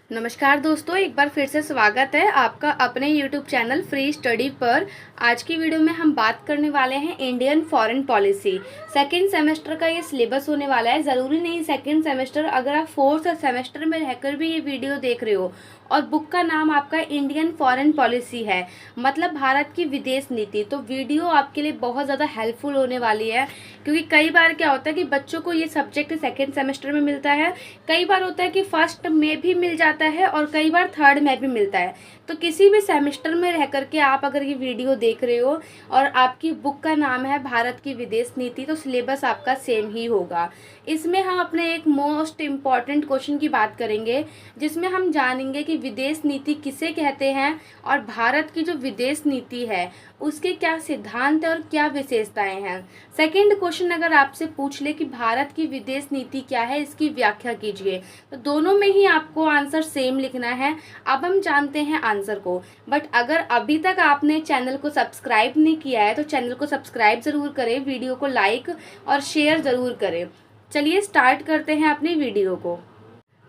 नमस्कार दोस्तों, एक बार फिर से स्वागत है आपका अपने YouTube चैनल फ्री स्टडी पर। आज की वीडियो में हम बात करने वाले हैं Indian foreign policy. Second semester का ये सिलेबस होने वाला है। ज़रूरी नहीं सेकंड सेमेस्टर, अगर आप फोर्थ सेमेस्टर में रहकर भी ये वीडियो देख रहे हो और बुक का नाम आपका इंडियन फॉरेन पॉलिसी है, मतलब भारत की विदेश नीति, तो वीडियो आपके लिए बहुत ज़्यादा हेल्पफुल होने वाली है। क्योंकि कई बार क्या होता है कि बच्चों को ये सब्जेक्ट सेकेंड सेमेस्टर में मिलता है, कई बार होता है कि फर्स्ट में भी मिल जाता है और कई बार थर्ड में भी मिलता है। तो किसी भी सेमेस्टर में रह करके आप अगर ये वीडियो देख रहे हो और आपकी बुक का नाम है भारत की विदेश नीति, तो सिलेबस आपका सेम ही होगा। इसमें हम अपने एक मोस्ट इम्पॉर्टेंट क्वेश्चन की बात करेंगे, जिसमें हम जानेंगे कि विदेश नीति किसे कहते हैं और भारत की जो विदेश नीति है उसके क्या सिद्धांत और क्या विशेषताएं हैं। सेकंड क्वेश्चन अगर आपसे पूछ ले कि भारत की विदेश नीति क्या है, इसकी व्याख्या कीजिए, तो दोनों में ही आपको आंसर सेम लिखना है। अब हम जानते हैं आंसर को, बट अगर अभी तक आपने चैनल को सब्सक्राइब नहीं किया है तो चैनल को सब्सक्राइब ज़रूर करें, वीडियो को लाइक और शेयर ज़रूर करें। चलिए स्टार्ट करते हैं अपनी वीडियो को।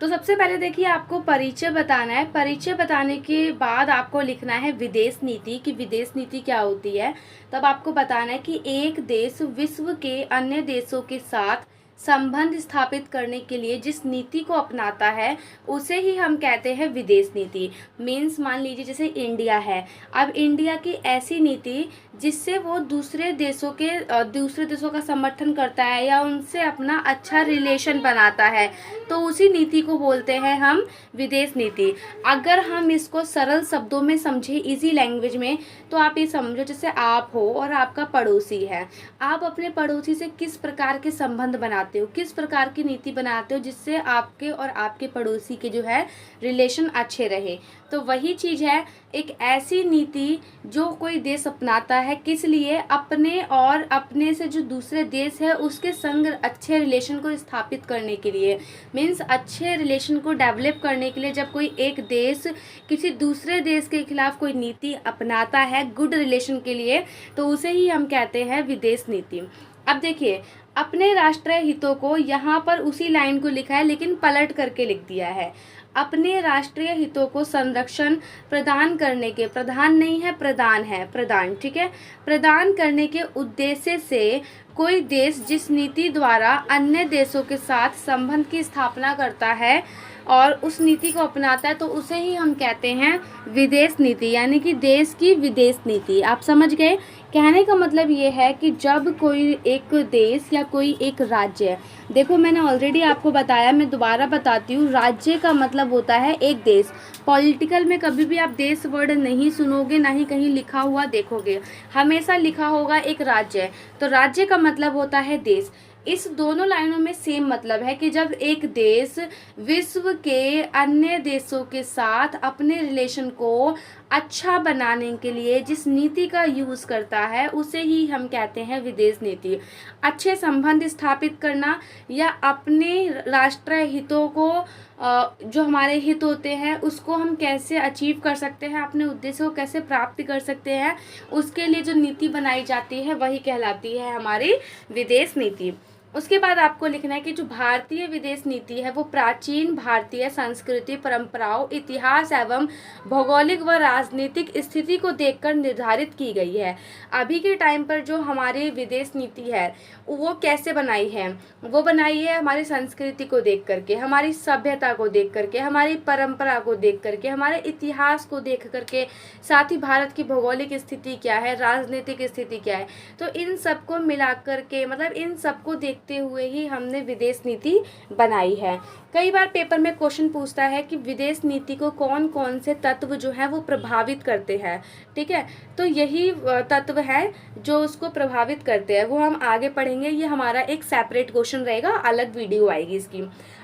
तो सबसे पहले देखिए, आपको परिचय बताना है। परिचय बताने के बाद आपको लिखना है विदेश नीति, कि विदेश नीति क्या होती है। तब आपको बताना है कि एक देश विश्व के अन्य देशों के साथ संबंध स्थापित करने के लिए जिस नीति को अपनाता है उसे ही हम कहते हैं विदेश नीति। मीन्स मान लीजिए जैसे इंडिया है, अब इंडिया की ऐसी नीति जिससे वो दूसरे देशों का समर्थन करता है या उनसे अपना अच्छा रिलेशन बनाता है, तो उसी नीति को बोलते हैं हम विदेश नीति। अगर हम इसको सरल शब्दों में समझे, इजी लैंग्वेज में, तो आप ये समझो जैसे आप हो और आपका पड़ोसी है। आप अपने पड़ोसी से किस प्रकार के संबंध बनाते हो, किस प्रकार की नीति बनाते हो जिससे आपके और आपके पड़ोसी के जो है रिलेशन अच्छे रहे। तो वही चीज़ है, एक ऐसी नीति जो कोई देश अपनाता है, किस लिए? अपने और अपने से जो दूसरे देश है उसके संग अच्छे रिलेशन को स्थापित करने के लिए। मीन्स अच्छे रिलेशन को डेवलप करने के लिए जब कोई एक देश किसी दूसरे देश के खिलाफ कोई नीति अपनाता है गुड रिलेशन के लिए, तो उसे ही हम कहते हैं विदेश नीति। अब देखिए, अपने राष्ट्रीय हितों को यहाँ पर उसी लाइन को लिखा है लेकिन पलट करके लिख दिया है। अपने राष्ट्रीय हितों को संरक्षण प्रदान करने के, प्रधान नहीं है प्रदान है, प्रदान, ठीक है, प्रदान करने के उद्देश्य से कोई देश जिस नीति द्वारा अन्य देशों के साथ संबंध की स्थापना करता है और उस नीति को अपनाता है, तो उसे ही हम कहते हैं विदेश नीति, यानी कि देश की विदेश नीति। आप समझ गए? कहने का मतलब ये है कि जब कोई एक देश या कोई एक राज्य, देखो मैंने ऑलरेडी आपको बताया, मैं दोबारा बताती हूँ, राज्य का मतलब होता है एक देश। पॉलिटिकल में कभी भी आप देश वर्ड नहीं सुनोगे, ना ही कहीं लिखा हुआ देखोगे, हमेशा लिखा होगा एक राज्य। तो राज्य का मतलब होता है देश। इस दोनों लाइनों में सेम मतलब है कि जब एक देश विश्व के अन्य देशों के साथ अपने रिलेशन को अच्छा बनाने के लिए जिस नीति का यूज़ करता है उसे ही हम कहते हैं विदेश नीति। अच्छे संबंध स्थापित करना या अपने राष्ट्रीय हितों को, जो हमारे हित होते हैं उसको हम कैसे अचीव कर सकते हैं, अपने उद्देश्य को कैसे प्राप्त कर सकते हैं, उसके लिए जो नीति बनाई जाती है वही कहलाती है हमारी विदेश नीति। उसके बाद आपको लिखना है कि जो भारतीय विदेश नीति है वो प्राचीन भारतीय संस्कृति, परंपराओं, इतिहास एवं भौगोलिक व राजनीतिक स्थिति को देखकर निर्धारित की गई है। अभी के टाइम पर जो हमारी विदेश नीति है वो कैसे बनाई है? वो बनाई है हमारी संस्कृति को देख करके, हमारी सभ्यता को देख करके, हमारी परंपरा को देख करके, हमारे इतिहास को देख करके, साथ ही भारत की भौगोलिक स्थिति क्या है, राजनीतिक स्थिति क्या है, तो इन सबको मिला करके, मतलब इन सबको देखते हुए ही हमने विदेश नीति बनाई है। कई बार पेपर में क्वेश्चन पूछता है कि विदेश नीति को कौन कौन से तत्व जो है वो प्रभावित करते हैं, ठीक है, तो यही तत्व है जो उसको प्रभावित करते हैं, वो हम आगे पढ़ेंगे। ये हमारा एक सेपरेट क्वेश्चन रहेगा, अलग वीडियो आएगी इसकी।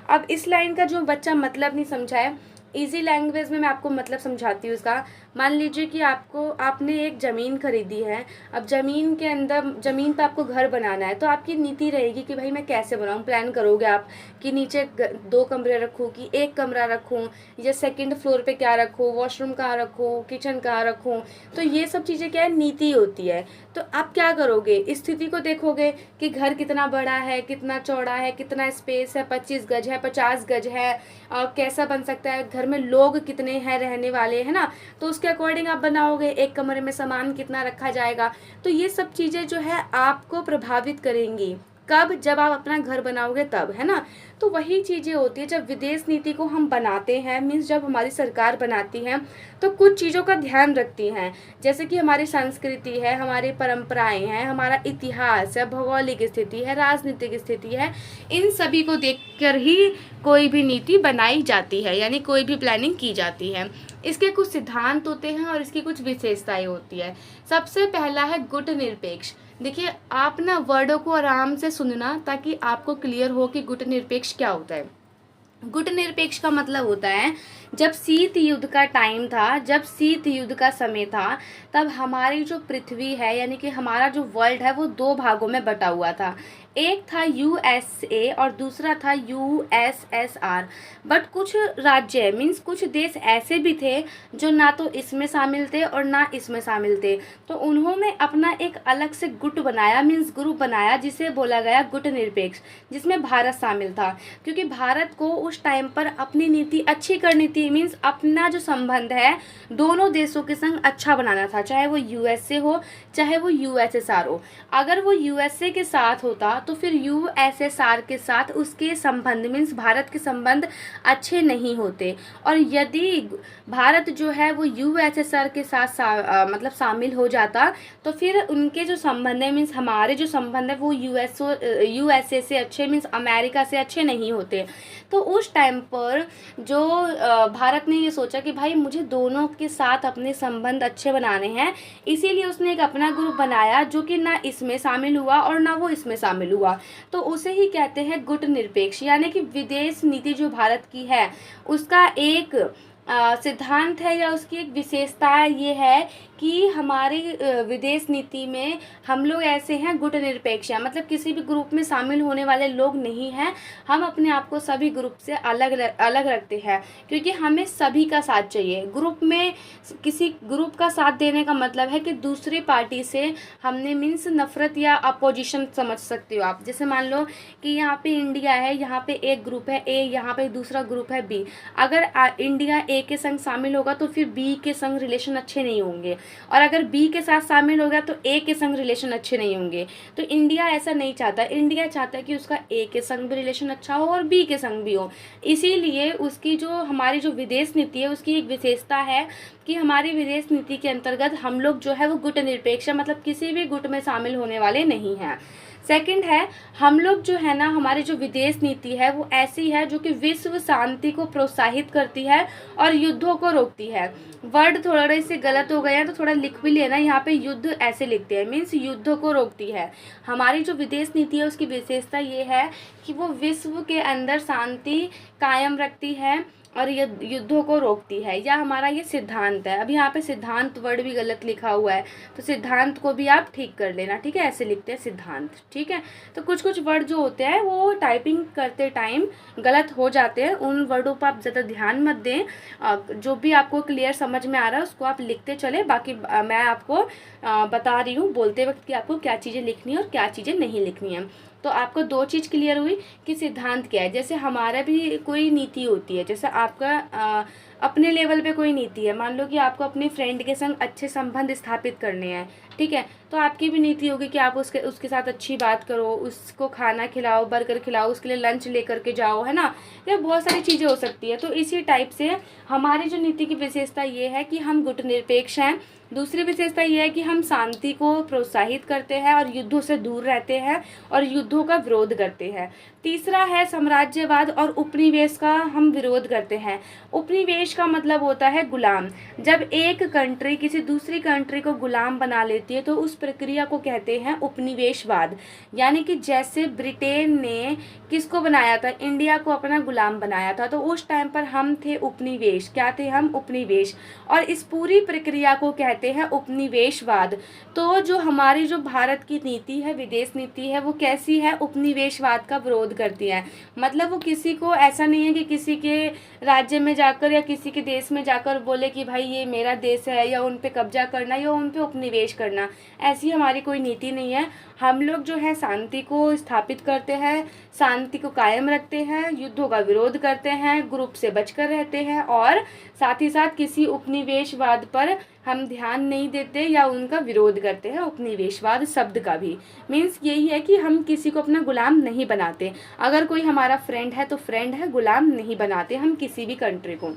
अब इस लाइन का जो बच्चा मतलब नहीं समझा है, इजी लैंग्वेज में मैं आपको मतलब समझाती हूँ इसका। मान लीजिए कि आपने एक ज़मीन खरीदी है। अब ज़मीन के अंदर, ज़मीन पे आपको घर बनाना है, तो आपकी नीति रहेगी कि भाई मैं कैसे बनाऊँ। प्लान करोगे आप कि नीचे 2 कमरे रखूँ कि 1 कमरा रखूँ, या सेकंड फ्लोर पे क्या रखूँ, वॉशरूम कहाँ रखूँ, किचन कहाँ रखूँ, तो ये सब चीज़ें क्या है, नीति होती है। तो आप क्या करोगे, स्थिति को देखोगे कि घर कितना बड़ा है, कितना चौड़ा है, कितना स्पेस है, 25 गज है, 50 गज है, कैसा बन सकता है घर घर में लोग कितने हैं रहने वाले, है ना, तो उसके अकॉर्डिंग आप बनाओगे एक कमरे में सामान कितना रखा जाएगा। तो ये सब चीज़ें जो है आपको प्रभावित करेंगी। कब? जब आप अपना घर बनाओगे तब, है ना। तो वही चीज़ें होती है जब विदेश नीति को हम बनाते हैं, मीन्स जब हमारी सरकार बनाती है तो कुछ चीज़ों का ध्यान रखती हैं, जैसे कि हमारी संस्कृति है, हमारी परंपराएं हैं, हमारा इतिहास है, भौगोलिक स्थिति है, राजनीतिक स्थिति है, इन सभी को देखकर ही कोई भी नीति बनाई जाती है, यानी कोई भी प्लानिंग की जाती है। इसके कुछ सिद्धांत होते हैं और इसकी कुछ विशेषताएं होती है। सबसे पहला है गुट निरपेक्ष। देखिए, आप ना वर्डों को आराम से सुनना ताकि आपको क्लियर हो कि गुट निरपेक्ष क्या होता है। गुट निरपेक्ष का मतलब होता है, जब शीत युद्ध का टाइम था, जब शीत युद्ध का समय था, तब हमारी जो पृथ्वी है, यानी कि हमारा जो वर्ल्ड है, वो दो भागों में बटा हुआ था। एक था यूएसए और दूसरा था यूएसएसआर। बट कुछ राज्य मीन्स कुछ देश ऐसे भी थे जो ना तो इसमें शामिल थे और ना इसमें शामिल थे, तो उन्होंने अपना एक अलग से गुट बनाया, मीन्स ग्रुप बनाया, जिसे बोला गया गुट निरपेक्ष, जिसमें भारत शामिल था। क्योंकि भारत को उस टाइम पर अपनी नीति अच्छी करनी थी, मीन्स अपना जो संबंध है दोनों देशों के संग अच्छा बनाना था, चाहे वो यूएसए हो चाहे वो यूएसएसआर हो। अगर वो यूएसए के साथ होता तो फिर यूएसएसआर के साथ उसके संबंध मीन्स भारत के संबंध अच्छे नहीं होते, और यदि भारत जो है वो यूएसएसआर के साथ मतलब शामिल हो जाता तो फिर उनके जो संबंध है मीन्स हमारे जो संबंध है वो यूएसए से अच्छे मीन्स अमेरिका से अच्छे नहीं होते। तो उस टाइम पर जो भारत ने ये सोचा कि भाई मुझे दोनों के साथ अपने संबंध अच्छे बनाने हैं, इसीलिए उसने एक अपना ग्रुप बनाया जो कि ना इसमें शामिल हुआ और ना वो इसमें शामिल हुआ। तो उसे ही कहते हैं गुट निरपेक्ष, यानी कि विदेश नीति जो भारत की है उसका एक सिद्धांत है या उसकी एक विशेषता ये है कि हमारी विदेश नीति में हम लोग ऐसे हैं गुट निरपेक्ष हैं, मतलब किसी भी ग्रुप में शामिल होने वाले लोग नहीं हैं। हम अपने आप को सभी ग्रुप से अलग अलग रखते हैं, क्योंकि हमें सभी का साथ चाहिए। ग्रुप में किसी ग्रुप का साथ देने का मतलब है कि दूसरी पार्टी से हमने मीन्स नफरत या अपोजिशन समझ सकते हो आप। जैसे मान लो कि यहाँ पे इंडिया है, यहाँ पे एक ग्रुप है ए, यहाँ पे दूसरा ग्रुप है बी। अगर इंडिया ए के संग शामिल होगा तो फिर बी के संग रिलेशन अच्छे नहीं होंगे, और अगर बी के साथ शामिल हो गया तो ए के संग रिलेशन अच्छे नहीं होंगे। तो इंडिया ऐसा नहीं चाहता, इंडिया चाहता है कि उसका ए के संग भी रिलेशन अच्छा हो और बी के संग भी हो। इसीलिए उसकी जो हमारी जो विदेश नीति है उसकी एक विशेषता है कि हमारी विदेश नीति के अंतर्गत हम लोग जो है वो गुट निरपेक्ष, मतलब किसी भी गुट में शामिल होने वाले नहीं हैं। सेकंड है, हम लोग जो है ना, हमारी जो विदेश नीति है वो ऐसी है जो कि विश्व शांति को प्रोत्साहित करती है और युद्धों को रोकती है। वर्ड थोड़े से गलत हो गए हैं तो थोड़ा लिख भी लेना, यहाँ पे युद्ध ऐसे लिखते हैं, मीन्स युद्धों को रोकती है। हमारी जो विदेश नीति है उसकी विशेषता ये है कि वो विश्व के अंदर शांति कायम रखती है और युद्धों को रोकती है, या हमारा ये सिद्धांत है। अब यहाँ पे सिद्धांत वर्ड भी गलत लिखा हुआ है, तो सिद्धांत को भी आप ठीक कर लेना, ठीक है, ऐसे लिखते हैं सिद्धांत, ठीक है। तो कुछ कुछ वर्ड जो होते हैं वो टाइपिंग करते टाइम गलत हो जाते हैं, उन वर्डों पर आप ज़्यादा ध्यान मत दें। जो भी आपको क्लियर समझ में आ रहा है उसको आप लिखते चले, बाकी मैं आपको बता रही हूँ बोलते वक्त कि आपको क्या चीज़ें लिखनी है और क्या चीज़ें नहीं लिखनी है। तो आपको दो चीज़ क्लियर हुई कि सिद्धांत क्या है। जैसे हमारा भी कोई नीति होती है, जैसे आपका अपने लेवल पे कोई नीति है, मान लो कि आपको अपने फ्रेंड के संग अच्छे संबंध स्थापित करने हैं, ठीक है, तो आपकी भी नीति होगी कि आप उसके साथ अच्छी बात करो, उसको खाना खिलाओ, बर्गर खिलाओ, उसके लिए लंच लेकर के जाओ, है ना, या बहुत सारी चीज़ें हो सकती है। तो इसी टाइप से हमारी जो नीति की विशेषता ये है कि हम गुट निरपेक्ष हैं। दूसरी विशेषता ये है कि हम शांति को प्रोत्साहित करते हैं और युद्धों से दूर रहते हैं और युद्धों का विरोध करते हैं। तीसरा है साम्राज्यवाद और उपनिवेश का हम विरोध करते हैं। उपनिवेश का मतलब होता है गुलाम। जब एक कंट्री किसी दूसरी कंट्री को गुलाम बना लेती है तो उस प्रक्रिया को कहते हैं उपनिवेशवाद। यानी कि जैसे ब्रिटेन ने किसको बनाया था, इंडिया को अपना गुलाम बनाया था, तो उस टाइम पर हम थे उपनिवेश। क्या थे हम? उपनिवेश। और इस पूरी प्रक्रिया को कहते हैं उपनिवेशवाद। तो जो हमारी जो भारत की नीति है, विदेश नीति है, वो कैसी है? उपनिवेशवाद का विरोध करती है। मतलब वो किसी को ऐसा नहीं है कि किसी के राज्य में जाकर या किसी के देश में जाकर बोले कि भाई ये मेरा देश है, या उन पे कब्जा करना या उन पे उपनिवेश करना, ऐसी हमारी कोई नीति नहीं है। हम लोग जो है शांति को स्थापित करते हैं, शांति को कायम रखते हैं, युद्धों का विरोध करते हैं, ग्रुप से बचकर रहते हैं और साथ ही साथ किसी उपनिवेशवाद पर हम ध्यान नहीं देते या उनका विरोध करते हैं। उपनिवेशवाद शब्द का भी मीन्स यही है कि हम किसी को अपना गुलाम नहीं बनाते। अगर कोई हमारा फ्रेंड है तो फ्रेंड है, गुलाम नहीं बनाते हम किसी भी कंट्री को।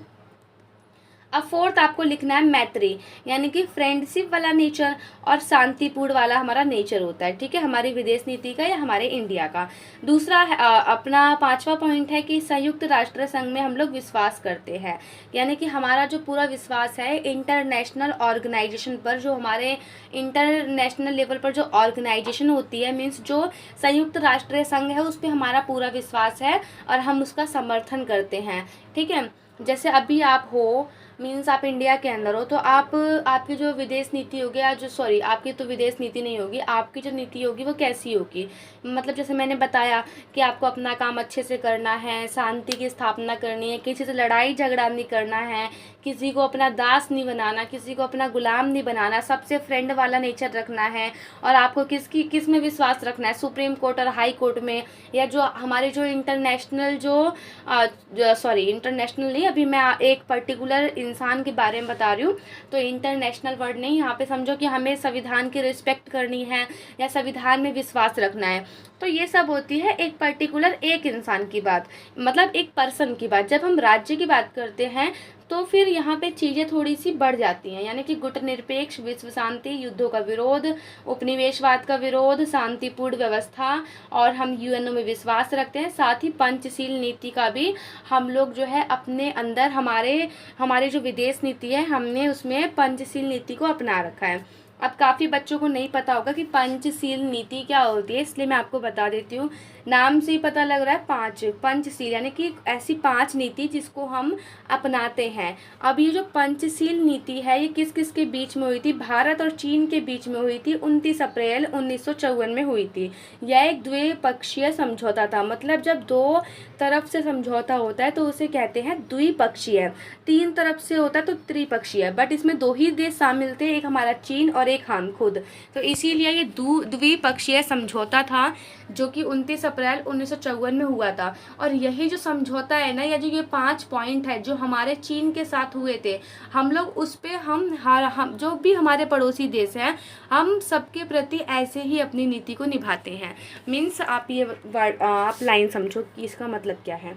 अब फोर्थ आपको लिखना है मैत्री, यानी कि फ्रेंडशिप वाला नेचर और शांतिपूर्ण वाला हमारा नेचर होता है, ठीक है, हमारी विदेश नीति का या हमारे इंडिया का। दूसरा अपना 5वां पॉइंट है कि संयुक्त राष्ट्र संघ में हम लोग विश्वास करते हैं, यानी कि हमारा जो पूरा विश्वास है इंटरनेशनल ऑर्गेनाइजेशन पर, जो हमारे इंटरनेशनल लेवल पर जो ऑर्गेनाइजेशन होती है मीन्स जो संयुक्त राष्ट्र संघ है उस पर हमारा पूरा विश्वास है और हम उसका समर्थन करते हैं, ठीक है। जैसे अभी आप हो मीन्स आप इंडिया के अंदर हो तो आपकी जो विदेश नीति होगी या जो आपकी तो विदेश नीति नहीं होगी, आपकी जो नीति होगी वो कैसी होगी, मतलब जैसे मैंने बताया कि आपको अपना काम अच्छे से करना है, शांति की स्थापना करनी है, किसी से लड़ाई झगड़ा नहीं करना है, किसी को अपना दास नहीं बनाना, किसी को अपना गुलाम नहीं बनाना, सबसे फ्रेंड वाला नेचर रखना है और आपको किस में विश्वास रखना है, सुप्रीम कोर्ट और हाई कोर्ट में, या जो हमारे जो इंटरनेशनल इंटरनेशनल नहीं, अभी मैं एक पर्टिकुलर इंसान के बारे में बता रही हूँ तो इंटरनेशनल वर्ड नहीं, यहाँ पे समझो कि हमें संविधान की रिस्पेक्ट करनी है या संविधान में विश्वास रखना है। तो ये सब होती है एक पर्टिकुलर एक इंसान की बात, मतलब एक पर्सन की बात। जब हम राज्य की बात करते हैं तो फिर यहाँ पे चीज़ें थोड़ी सी बढ़ जाती हैं, यानी कि गुटनिरपेक्ष, विश्व शांति, युद्धों का विरोध, उपनिवेशवाद का विरोध, शांतिपूर्ण व्यवस्था और हम यूएनओ में विश्वास रखते हैं। साथ ही पंचशील नीति का भी हम लोग जो है अपने अंदर हमारे जो विदेश नीति है हमने उसमें पंचशील नीति को अपना रखा है। अब काफ़ी बच्चों को नहीं पता होगा कि पंचशील नीति क्या होती है, इसलिए मैं आपको बता देती हूँ। नाम से ही पता लग रहा है पंचशील यानी कि ऐसी 5 नीति जिसको हम अपनाते हैं। अब ये जो पंचशील नीति है ये किस किस के बीच में हुई थी? भारत और चीन के बीच में हुई थी, 29 अप्रैल 1954 में हुई थी। यह एक द्विपक्षीय समझौता था, मतलब जब 2 तरफ से समझौता होता है तो उसे कहते हैं द्विपक्षीय। 3 तरफ से होता है तो त्रिपक्षीय, बट इसमें 2 ही देश शामिल थे, एक हमारा चीन और एक हम खुद, तो इसीलिए ये द्विपक्षीय समझौता था जो कि 29 अप्रैल 1954 में हुआ था। और यही जो समझौता है ना, या जो ये 5 पॉइंट है जो हमारे चीन के साथ हुए थे, हम लोग उस पे हम जो भी हमारे पड़ोसी देश हैं हम सबके प्रति ऐसे ही अपनी नीति को निभाते हैं। मीन्स आप आप लाइन समझो कि इसका मतलब क्या है।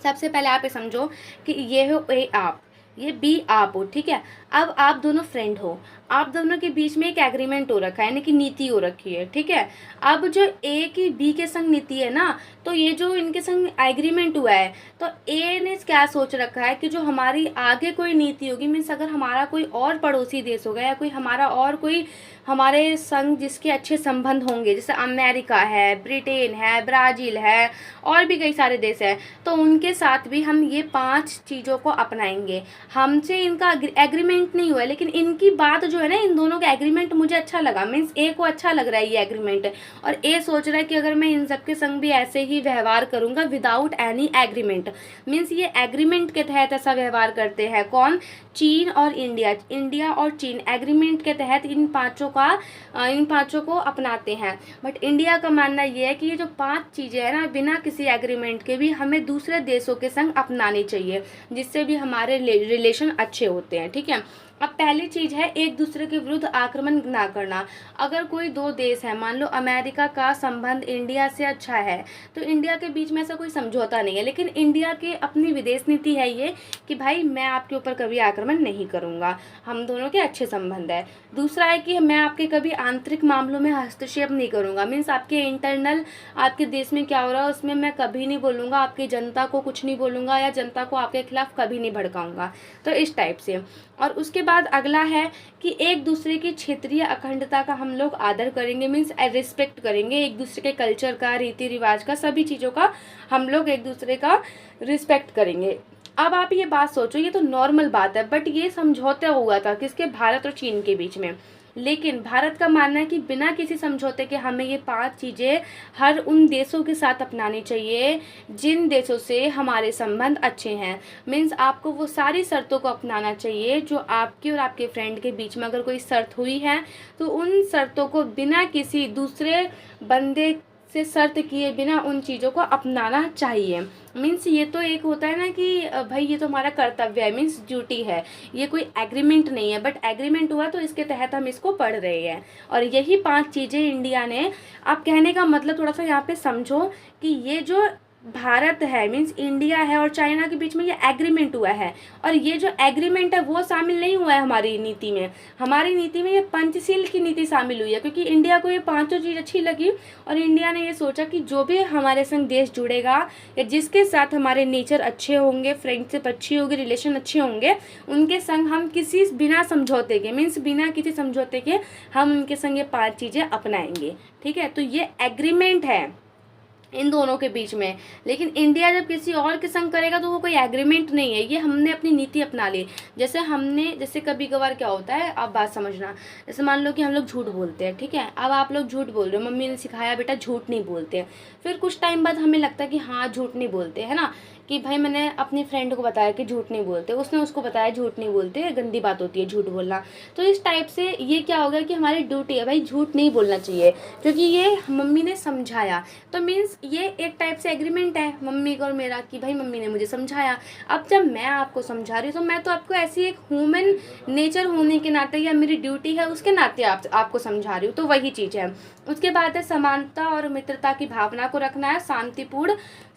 सबसे पहले आप ये समझो कि ये हो ए आप, ये बी आप हो, ठीक है। अब आप दोनों फ्रेंड हो, आप दोनों के बीच में एक एग्रीमेंट हो रखा है, यानी कि नीति हो रखी है, ठीक है। अब जो ए की बी के संग नीति है ना, तो ये जो इनके संग एग्रीमेंट हुआ है तो ए ने क्या सोच रखा है कि जो हमारी आगे कोई नीति होगी, मीन्स अगर हमारा कोई और पड़ोसी देश होगा या कोई हमारा और कोई हमारे संग जिसके अच्छे संबंध होंगे, जैसे अमेरिका है, ब्रिटेन है, ब्राज़ील है और भी कई सारे देश हैं, तो उनके साथ भी हम ये 5 चीज़ों को अपनाएंगे। हमसे इनका एग्रीमेंट नहीं हुआ है, लेकिन इनकी बात जो है ना, इन दोनों का एग्रीमेंट मुझे अच्छा लगा, मीन्स ए को अच्छा लग रहा है ये एग्रीमेंट, और ए सोच रहा है कि अगर मैं इन सब के संग भी ऐसे ही व्यवहार करूंगा विदाउट एनी एग्रीमेंट, मीन्स ये एग्रीमेंट के तहत ऐसा व्यवहार करते हैं। कौन? चीन और इंडिया और चीन एग्रीमेंट के तहत इन पांचों को अपनाते हैं। बट इंडिया का मानना ये है कि ये जो 5 चीज़ें हैं ना, बिना किसी एग्रीमेंट के भी हमें दूसरे देशों के संग अपनानी चाहिए, जिससे भी हमारे रिलेशन अच्छे होते हैं, ठीक है। अब पहली चीज़ है एक दूसरे के विरुद्ध आक्रमण ना करना। अगर कोई 2 देश है, मान लो अमेरिका का संबंध इंडिया से अच्छा है तो इंडिया के बीच में ऐसा कोई समझौता नहीं है, लेकिन इंडिया की अपनी विदेश नीति है ये कि भाई मैं आपके ऊपर कभी आक्रमण नहीं करूँगा, हम दोनों के अच्छे संबंध है। दूसरा है कि मैं आपके कभी आंतरिक मामलों में हस्तक्षेप नहीं करूँगा, मीन्स आपके इंटरनल आपके देश में क्या हो रहा है उसमें मैं कभी नहीं बोलूँगा, आपकी जनता को कुछ नहीं बोलूँगा या जनता को आपके खिलाफ कभी नहीं भड़काऊँगा, तो इस टाइप से। और उसके बाद अगला है कि एक दूसरे की क्षेत्रीय अखंडता का हम लोग आदर करेंगे, मीन्स रिस्पेक्ट करेंगे एक दूसरे के कल्चर का, रीति रिवाज का, सभी चीज़ों का हम लोग एक दूसरे का रिस्पेक्ट करेंगे। अब आप ये बात सोचो, ये तो नॉर्मल बात है, बट ये समझौता हुआ था किसके? भारत और चीन के बीच में। लेकिन भारत का मानना है कि बिना किसी समझौते के हमें ये 5 चीज़ें हर उन देशों के साथ अपनानी चाहिए जिन देशों से हमारे संबंध अच्छे हैं। मीन्स आपको वो सारी शर्तों को अपनाना चाहिए जो आपके और आपके फ्रेंड के बीच में अगर कोई शर्त हुई है तो उन शर्तों को बिना किसी दूसरे बंदे से शर्त किए बिना उन चीज़ों को अपनाना चाहिए। मीन्स ये तो एक होता है ना कि भाई ये तो हमारा कर्तव्य है, मीन्स ड्यूटी है, ये कोई एग्रीमेंट नहीं है, बट एग्रीमेंट हुआ तो इसके तहत हम इसको पढ़ रहे हैं। और यही 5 चीज़ें इंडिया ने, आप कहने का मतलब थोड़ा सा यहाँ पे समझो कि ये जो भारत है मीन्स इंडिया है और चाइना के बीच में ये एग्रीमेंट हुआ है, और ये जो एग्रीमेंट है वो शामिल नहीं हुआ है हमारी नीति में। हमारी नीति में ये पंचशील की नीति शामिल हुई है, क्योंकि इंडिया को ये 5 चीज़ अच्छी लगी और इंडिया ने ये सोचा कि जो भी हमारे संग देश जुड़ेगा या जिसके साथ हमारे नेचर अच्छे होंगे, फ्रेंडशिप अच्छी होगी, रिलेशन अच्छे होंगे, उनके संग हम किसी बिना समझौते के मीन्स बिना किसी समझौते के हम उनके संग ये 5 चीज़ें अपनाएंगे। ठीक है, तो ये एग्रीमेंट है इन दोनों के बीच में। लेकिन इंडिया जब किसी और के संग करेगा तो वो कोई एग्रीमेंट नहीं है, ये हमने अपनी नीति अपना ली। जैसे कभी कभार क्या होता है, आप बात समझना, जैसे मान लो कि हम लोग झूठ बोलते हैं, ठीक है, अब आप लोग झूठ बोल रहे हो, मम्मी ने सिखाया बेटा झूठ नहीं बोलते हैं, फिर कुछ टाइम बाद हमें लगता है कि हाँ झूठ नहीं बोलते, है ना, कि भाई मैंने अपनी फ्रेंड को बताया कि झूठ नहीं बोलते, उसने उसको बताया झूठ नहीं बोलते, गंदी बात होती है झूठ बोलना। तो इस टाइप से ये क्या होगा कि हमारी ड्यूटी है भाई झूठ नहीं बोलना चाहिए, क्योंकि ये मम्मी ने समझाया। तो मीन्स ये एक टाइप से एग्रीमेंट है मम्मी का और मेरा कि भाई मम्मी ने मुझे समझाया। अब जब मैं आपको समझा रही हूँ तो मैं तो आपको ऐसी एक ह्यूमन नेचर होने के नाते या मेरी ड्यूटी है उसके नाते आपको समझा रही हूँ, तो वही चीज़ है। उसके बाद है समानता और मित्रता की भावना को रखना है, शांतिपूर्ण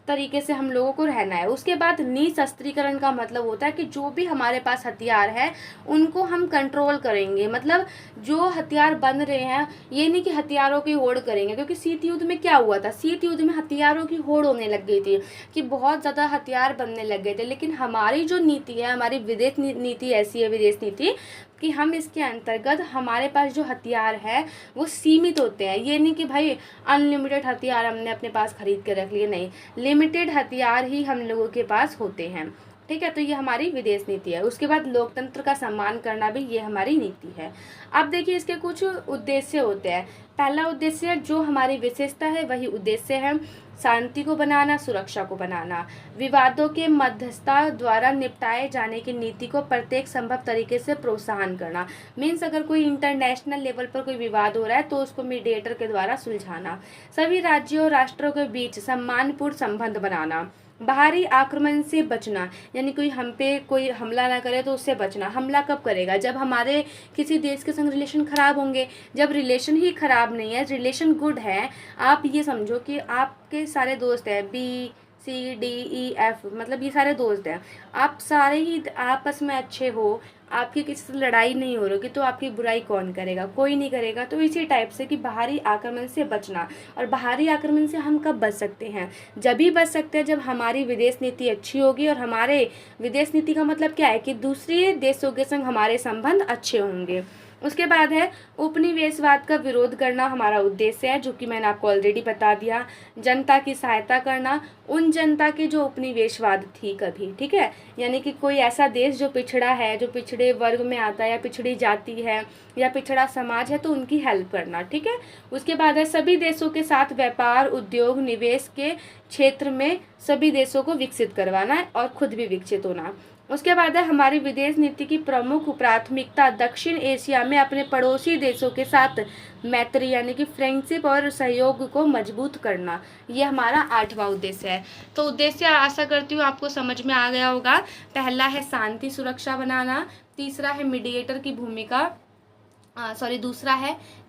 तरीके से हम लोगों को रहना है। उसके बाद निशस्त्रीकरण का मतलब होता है कि जो भी हमारे पास हथियार है उनको हम कंट्रोल करेंगे, मतलब जो हथियार बन रहे हैं ये नहीं कि हथियारों की होड़ करेंगे, क्योंकि शीत युद्ध में क्या हुआ था, शीत युद्ध में हथियारों की होड़ होने लग गई थी कि बहुत ज़्यादा हथियार बनने लग गए थे। लेकिन हमारी जो नीति है, हमारी विदेश नीति ऐसी है, विदेश नीति, कि हम इसके अंतर्गत हमारे पास जो हथियार है वो सीमित होते हैं। ये नहीं कि भाई अनलिमिटेड हथियार हमने अपने पास खरीद के रख लिए, नहीं, लिमिटेड हथियार ही हम लोगों के पास होते हैं। ठीक है, तो ये हमारी विदेश नीति है। उसके बाद लोकतंत्र का सम्मान करना भी ये हमारी नीति है। अब देखिए इसके कुछ उद्देश्य होते हैं। पहला उद्देश्य जो हमारी विशेषता है वही उद्देश्य है, शांति को बनाना, सुरक्षा को बनाना, विवादों के मध्यस्थता द्वारा निपटाए जाने की नीति को प्रत्येक संभव तरीके से प्रोत्साहन करना। मीन्स अगर कोई इंटरनेशनल लेवल पर कोई विवाद हो रहा है तो उसको मीडिएटर के द्वारा सुलझाना, सभी राज्यों और राष्ट्रों के बीच सम्मानपूर्ण संबंध बनाना, बाहरी आक्रमण से बचना, यानी कोई हम पे कोई हमला ना करे तो उससे बचना। हमला कब करेगा, जब हमारे किसी देश के संग रिलेशन ख़राब होंगे। जब रिलेशन ही ख़राब नहीं है, रिलेशन गुड है, आप ये समझो कि आपके सारे दोस्त हैं BCDEF, मतलब ये सारे दोस्त हैं, आप सारे ही आपस में अच्छे हो, आपकी किसी से लड़ाई नहीं हो रही तो आपकी बुराई कौन करेगा, कोई नहीं करेगा। तो इसी टाइप से कि बाहरी आक्रमण से बचना। और बाहरी आक्रमण से हम कब बच सकते हैं, जब भी बच सकते हैं जब हमारी विदेश नीति अच्छी होगी। और हमारे विदेश नीति का मतलब क्या है कि दूसरे देशों के संग हमारे संबंध अच्छे होंगे। उसके बाद है उपनिवेशवाद का विरोध करना हमारा उद्देश्य है, जो कि मैंने आपको ऑलरेडी बता दिया। जनता की सहायता करना, उन जनता की जो उपनिवेशवाद थी कभी, ठीक है, यानी कि कोई ऐसा देश जो पिछड़ा है, जो पिछड़े वर्ग में आता है या पिछड़ी जाति है या पिछड़ा समाज है, तो उनकी हेल्प करना। ठीक है, उसके बाद है सभी देशों के साथ व्यापार, उद्योग, निवेश के क्षेत्र में सभी देशों को विकसित करवाना और खुद भी विकसित होना। उसके बाद है हमारी विदेश नीति की प्रमुख प्राथमिकता दक्षिण एशिया में अपने पड़ोसी देशों के साथ मैत्री यानी कि फ्रेंडशिप और सहयोग को मजबूत करना। ये हमारा 8वां उद्देश्य है। तो उद्देश्य आशा करती हूँ आपको समझ में आ गया होगा। पहला है शांति सुरक्षा बनाना, तीसरा है मीडिएटर की भूमिका,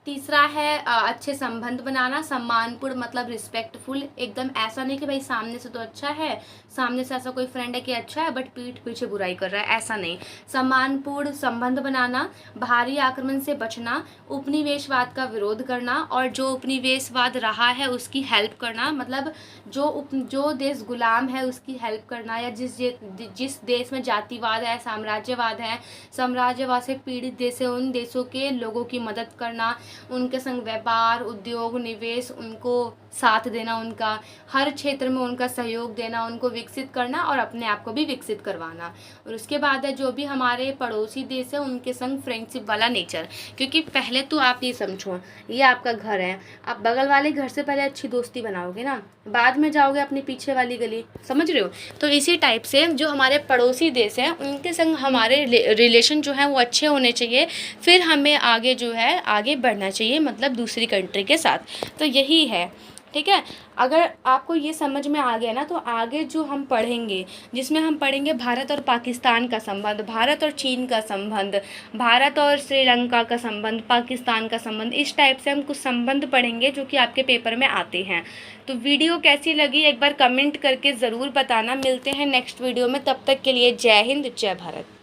तीसरा है अच्छे संबंध बनाना, सम्मानपूर्ण मतलब रिस्पेक्टफुल, एकदम ऐसा नहीं कि भाई सामने से तो अच्छा है, सामने से ऐसा कोई फ्रेंड है कि अच्छा है बट पीठ पीछे बुराई कर रहा है, ऐसा नहीं, सम्मानपूर्ण संबंध बनाना, बाहरी आक्रमण से बचना, उपनिवेशवाद का विरोध करना और जो उपनिवेशवाद रहा है उसकी हेल्प करना, मतलब जो देश गुलाम है उसकी हेल्प करना, या जिस देश में जातिवाद है, साम्राज्यवाद से पीड़ित देश है उन देशों के लोगों की मदद करना, उनके संग व्यापार, उद्योग, निवेश, उनको साथ देना, उनका हर क्षेत्र में उनका सहयोग देना, उनको विकसित करना और अपने आप को भी विकसित करवाना। और उसके बाद है जो भी हमारे पड़ोसी देश है उनके संग फ्रेंडशिप वाला नेचर, क्योंकि पहले तो आप ये समझो ये आपका घर है, आप बगल वाले घर से पहले अच्छी दोस्ती बनाओगे ना, बाद में जाओगे अपनी पीछे वाली गली, समझ रहे हो। तो इसी टाइप से जो हमारे पड़ोसी देश हैं उनके संग हमारे रिलेशन जो है वो अच्छे होने चाहिए, फिर हमें आगे जो है आगे बढ़ना चाहिए, मतलब दूसरी कंट्री के साथ। तो यही है, ठीक है। अगर आपको ये समझ में आ गया ना, तो आगे जो हम पढ़ेंगे, जिसमें हम पढ़ेंगे भारत और पाकिस्तान का संबंध, भारत और चीन का संबंध, भारत और श्रीलंका का संबंध, पाकिस्तान का संबंध, इस टाइप से हम कुछ संबंध पढ़ेंगे जो कि आपके पेपर में आते हैं। तो वीडियो कैसी लगी एक बार कमेंट करके ज़रूर बताना। मिलते हैं नेक्स्ट वीडियो में, तब तक के लिए जय हिंद, जय भारत।